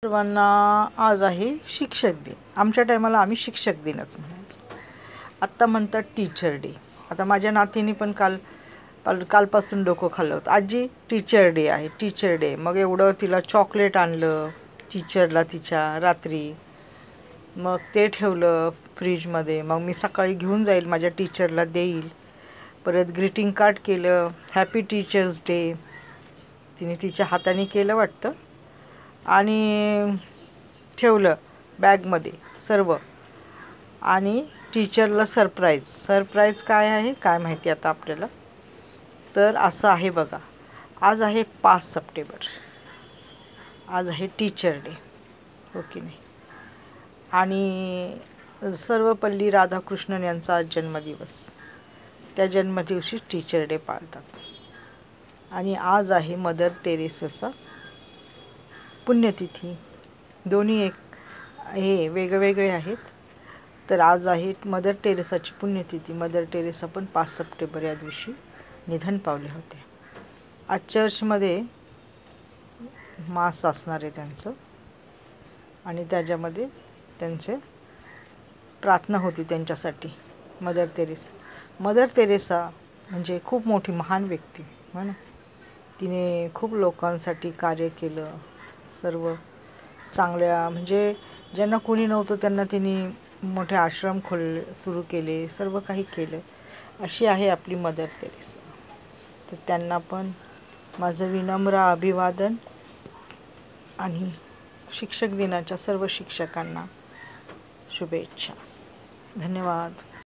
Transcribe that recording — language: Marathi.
सर्वांना आज आहे शिक्षक दिन. आमच्या टायमाला आम्ही शिक्षक दिनच म्हणायचो. आत्ता म्हणतात टीचर डे. आता माझ्या नातीने पण कालपासून डोकं खाल्लं होतं, आजी टीचर डे आहे, टीचर डे. मग एवढं तिला चॉकलेट आणलं टीचरला तिच्या रात्री, मग ते ठेवलं फ्रीजमध्ये. मग मी सकाळी घेऊन जाईल, माझ्या टीचरला देईल. परत ग्रीटिंग कार्ड केलं, हॅपी टीचर्स डे तिने तिच्या हाताने केलं वाटतं, आणि ठेवलं बॅगमध्ये सर्व. आणि टीचरला सरप्राईज काय आहे काय माहिती आता आपल्याला. तर असं आहे बघा, आज आहे 5 सप्टेंबर, आज आहे टीचर डे, हो की नाही. आणि सर्वपल्ली राधाकृष्णन यांचा आज जन्मदिवस. त्या जन्मदिवशी टीचर डे पाळतात. आणि आज आहे मदर टेरेसाचा पुण्यतिथी. दोन्ही हे वेगवेगळे आहेत. तर आज आहे मदर टेरेसाची पुण्यतिथी. मदर टेरेसा पण 5 सप्टेंबर या दिवशी निधन पावले होते. आज चर्चमध्ये मास असणार आहे त्यांचं, आणि त्याच्यामध्ये त्यांचे प्रार्थना होती त्यांच्यासाठी. मदर टेरेसा म्हणजे खूप मोठी महान व्यक्ती हो ना. तिने खूप लोकांसाठी कार्य केलं. सर्व चांगल्या, म्हणजे ज्यांना कोणी नव्हतं त्यांना तिने मोठे आश्रम सुरू केले, सर्व काही केलं. अशी आहे आपली मदर टेरेसा. तर त्यांना पण माझं विनम्र अभिवादन. आणि शिक्षक दिनाच्या सर्व शिक्षकांना शुभेच्छा. धन्यवाद.